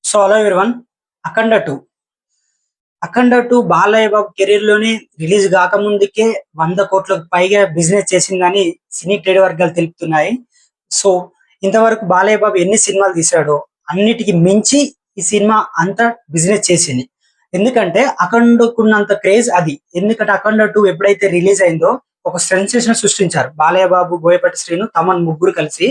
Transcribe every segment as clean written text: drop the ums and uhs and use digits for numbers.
So hello everyone. Akhanda two Balayya Babu career లోనే release కాకముందుకే 100 కోట్లకు పైగా బిజినెస్ చేసింది కానీ సినీ ట్రేడ్ వర్గాలు తెలుపుతున్నాయి. సో ఇంతవరకు బాలయ్య బాబు ఎన్ని సినిమాలు తీశాడో అన్నిటికి మించి ఈ సినిమా అంతా బిజినెస్ చేసింది. ఎందుకంటే అఖండకున్నంత క్రేజ్ అది. ఎందుకంటే అఖండ 2 ఎప్పుడైతే రిలీజ్ అయిందో ఒక సెన్సేషన్ సృష్టించారు. బాలయ్య బాబు, బోయపాటి శ్రీను, తమన్ ముగ్గురు కలిసి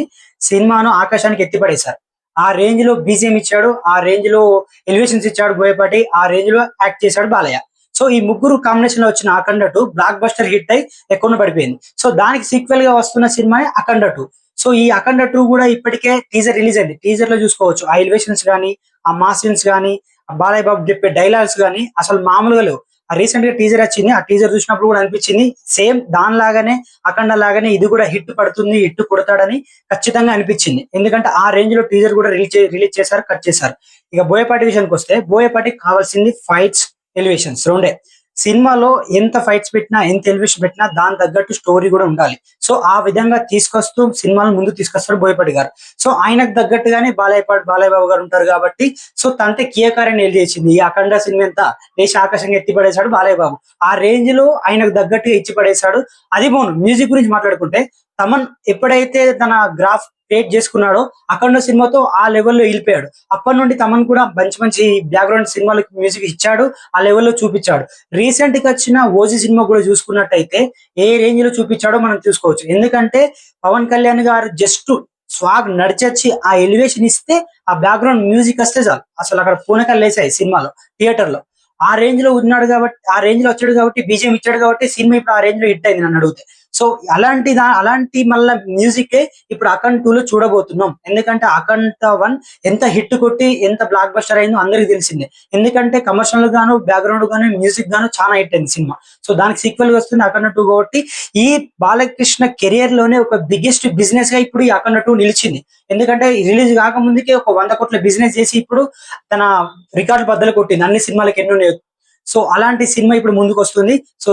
సినిమాను ఆకాశానికి ఎత్తిపడేశారు. ఆ రేంజ్ లో బీజిఎం ఇచ్చాడు, ఆ రేంజ్ లో ఎలివేషన్స్ ఇచ్చాడు బోయపాటి, ఆ రేంజ్ లో యాక్ట్ చేశాడు బాలయ్య. సో ఈ ముగ్గురు కాంబినేషన్ లో వచ్చిన అఖండ 2 బ్లాక్ బస్టర్ హిట్ అయి ఎక్కువ పడిపోయింది. సో దానికి సీక్వెల్ గా వస్తున్న సినిమానే అఖండ 2. సో ఈ అఖండ 2 కూడా ఇప్పటికే టీజర్ రిలీజ్ అయింది. టీజర్ లో చూసుకోవచ్చు ఆ ఎలివేషన్స్ గానీ, ఆ మాస్ సీన్స్ గానీ, ఆ బాలయ్య బాబు చెప్పే డైలాగ్స్ గానీ అసలు మామూలుగా లేవు. ఆ రీసెంట్ గా టీజర్ వచ్చింది. ఆ టీజర్ చూసినప్పుడు కూడా అనిపించింది సేమ్ దానిలాగానే అఖండ లాగానే ఇది కూడా హిట్ పడుతుంది, హిట్ కొడతాడని ఖచ్చితంగా అనిపించింది. ఎందుకంటే ఆ రేంజ్ లో టీజర్ కూడా రిలీజ్ చేశారు, కట్ చేశారు. ఇక బోయపాటి విషయానికి వస్తే బోయపాటికి కావాల్సింది ఫైట్స్, ఎలివేషన్స్ రెండే. సినిమాలో ఎంత ఫైట్స్ పెట్టినా, ఎంత ఎలివేషన్ పెట్టినా దాని తగ్గట్టు స్టోరీ కూడా ఉండాలి. సో ఆ విధంగా తీసుకొస్తూ సినిమాను ముందు తీసుకొస్తారు బోయపాటి గారు. సో ఆయనకు తగ్గట్టుగానే బాలయ్య బాబు గారు ఉంటారు కాబట్టి సో తనతే కీయకార్యాన్ని చేసింది. ఈ అఖండ సినిమా ఎంత దేశ ఆకాశంగా ఎత్తి పడేశాడు బాలయ్య బాబు. ఆ రేంజ్ లో ఆయనకు తగ్గట్టుగా ఇచ్చి పడేశాడు. అది పోను మ్యూజిక్ గురించి మాట్లాడుకుంటే తమన్ ఎప్పుడైతే తన గ్రాఫ్ క్రియేట్ చేసుకున్నాడో అఖండ సినిమాతో ఆ లెవెల్లో వెళ్ళిపోయాడు. అప్పటి నుండి తమన్ కూడా మంచి మంచి బ్యాక్గ్రౌండ్ సినిమాలకు మ్యూజిక్ ఇచ్చాడు, ఆ లెవెల్లో చూపించాడు. రీసెంట్ గా వచ్చిన ఓజీ సినిమా కూడా చూసుకున్నట్టయితే ఏ రేంజ్ లో చూపించాడో మనం చూసుకోవచ్చు. ఎందుకంటే పవన్ కళ్యాణ్ గారు జస్ట్ స్వాగ్ నడిచొచ్చి ఆ ఎలివేషన్ ఇస్తే, ఆ బ్యాక్గ్రౌండ్ మ్యూజిక్ వస్తే చాలు అసలు అక్కడ పూనకలు లేసాయి సినిమాలో, థియేటర్ లో. ఆ రేంజ్ లో ఉన్నాడు కాబట్టి, ఆ రేంజ్ లో వచ్చాడు కాబట్టి, బీజేం ఇచ్చాడు కాబట్టి సినిమా ఇప్పుడు ఆ రేంజ్ లో హిట్ అయింది నన్ను అడిగితే. సో అలాంటి మళ్ళా మ్యూజిక్ ఇప్పుడు అఖండ్ 2 లో చూడబోతున్నాం. ఎందుకంటే అఖండ 1 ఎంత హిట్ కొట్టి ఎంత బ్లాక్ బస్టర్ అయిందో అందరికి తెలిసిందే. ఎందుకంటే కమర్షియల్ గాను, బ్యాక్గ్రౌండ్ గాను, మ్యూజిక్ గాను చాలా హిట్ అయింది సినిమా. సో దానికి సీక్వెల్ గా వస్తుంది అఖండ 2 కాబట్టి ఈ బాలకృష్ణ కెరియర్ లోనే ఒక బిగ్గెస్ట్ బిజినెస్ గా ఇప్పుడు ఈ అఖండ 2 నిలిచింది. ఎందుకంటే రిలీజ్ కాకముందుకే ఒక 100 కోట్ల బిజినెస్ చేసి ఇప్పుడు తన రికార్డు బద్దలు కొట్టింది అన్ని సినిమాలకి ఎన్నో. సో అలాంటి సినిమా ఇప్పుడు ముందుకు వస్తుంది. సో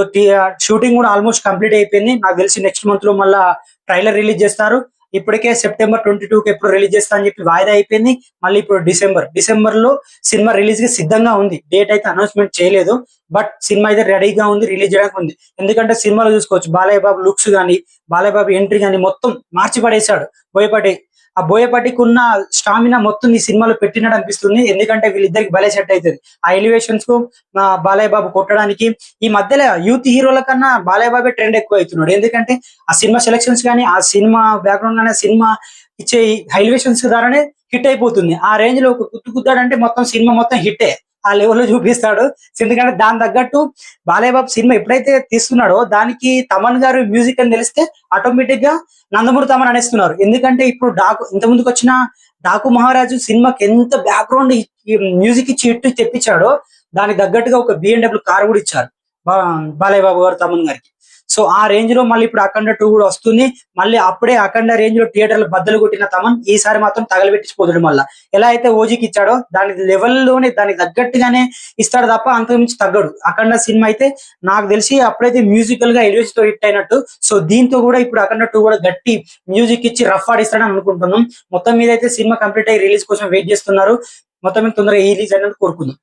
షూటింగ్ కూడా ఆల్మోస్ట్ కంప్లీట్ అయిపోయింది. నాకు తెలిసి నెక్స్ట్ మంత్ లో మళ్ళా ట్రైలర్ రిలీజ్ చేస్తారు. ఇప్పటికే సెప్టెంబర్ 22 కి ఎప్పుడు రిలీజ్ చేస్తా అని చెప్పి వాయిదా అయిపోయింది. మళ్ళీ ఇప్పుడు డిసెంబర్ లో సినిమా రిలీజ్ కి సిద్ధంగా ఉంది. డేట్ అయితే అనౌన్స్మెంట్ చేయలేదు, బట్ సినిమా అయితే రెడీగా ఉంది, రిలీజ్ చేయడానికి ఉంది. ఎందుకంటే సినిమాలో చూసుకోవచ్చు బాలయ్య బాబు లుక్స్ గానీ, బాలయ్య బాబు ఎంట్రీ గానీ మొత్తం మార్చి పడేశాడు బోయపాటి. ఆ బోయపాటికి ఉన్న స్టామినా మొత్తం ఈ సినిమాలో పెట్టినట్టు అనిపిస్తుంది. ఎందుకంటే వీళ్ళిద్దరికి భలే సెట్ అవుతుంది. ఆ ఎలివేషన్స్ కు బాలయ్య బాబు కొట్టడానికి ఈ మధ్యలో యూత్ హీరోల కన్నా బాలయ్య బాబే ట్రెండ్ ఎక్కువ అవుతున్నాడు. ఎందుకంటే ఆ సినిమా సెలక్షన్స్ కానీ, ఆ సినిమా బ్యాక్గ్రౌండ్ కానీ, సినిమా ఇచ్చే ఎలివేషన్స్ ద్వారానే హిట్ అయిపోతుంది. ఆ రేంజ్ లో ఒక గుద్దాడంటే మొత్తం సినిమా మొత్తం హిట్టే ఆ లెవెల్లో చూపిస్తాడు. ఎందుకంటే దాని తగ్గట్టు బాలయ్య బాబు సినిమా ఎప్పుడైతే తీస్తున్నాడో దానికి తమన్ గారు మ్యూజిక్ అని తెలిస్తే ఆటోమేటిక్ గా నందమూరి తమన్ అనేస్తున్నారు. ఎందుకంటే ఇప్పుడు ఇంత ముందుకు వచ్చిన డాకు మహారాజు సినిమాకి ఎంత బ్యాక్గ్రౌండ్ మ్యూజిక్ ఇచ్చి ఇట్టు తెప్పించాడో దానికి తగ్గట్టుగా ఒక బిఎండబ్ల్యూ కార్ కూడా ఇచ్చారు బాలయ్య బాబు గారు తమన్ గారికి. సో ఆ రేంజ్ లో మళ్ళీ ఇప్పుడు అఖండ 2 కూడా వస్తుంది. మళ్ళీ అప్పుడే అఖండ రేంజ్ లో థియేటర్లు బద్దలు కొట్టిన తమన్ ఈసారి మాత్రం తగలబెట్టిపోతాడు. మళ్ళా ఎలా అయితే ఓజీకి ఇచ్చాడో దాని లెవెల్లోనే దానికి తగ్గట్టుగానే ఇస్తాడు తప్ప అంతకుమించి తగ్గడు. అఖండ సినిమా అయితే నాకు తెలిసి అప్పుడైతే మ్యూజికల్ గా ఎలివేషన్ తో హిట్ అయినట్టు. సో దీంతో కూడా ఇప్పుడు అఖండ 2 కూడా గట్టి మ్యూజిక్ ఇచ్చి రఫ్ ఆడిస్తాడని అనుకుంటున్నాం. మొత్తం మీద అయితే సినిమా కంప్లీట్ అయ్యి రిలీజ్ కోసం వెయిట్ చేస్తున్నారు. మొత్తం మీద తొందరగా రిలీజ్ అయినట్టు కోరుకుందాం.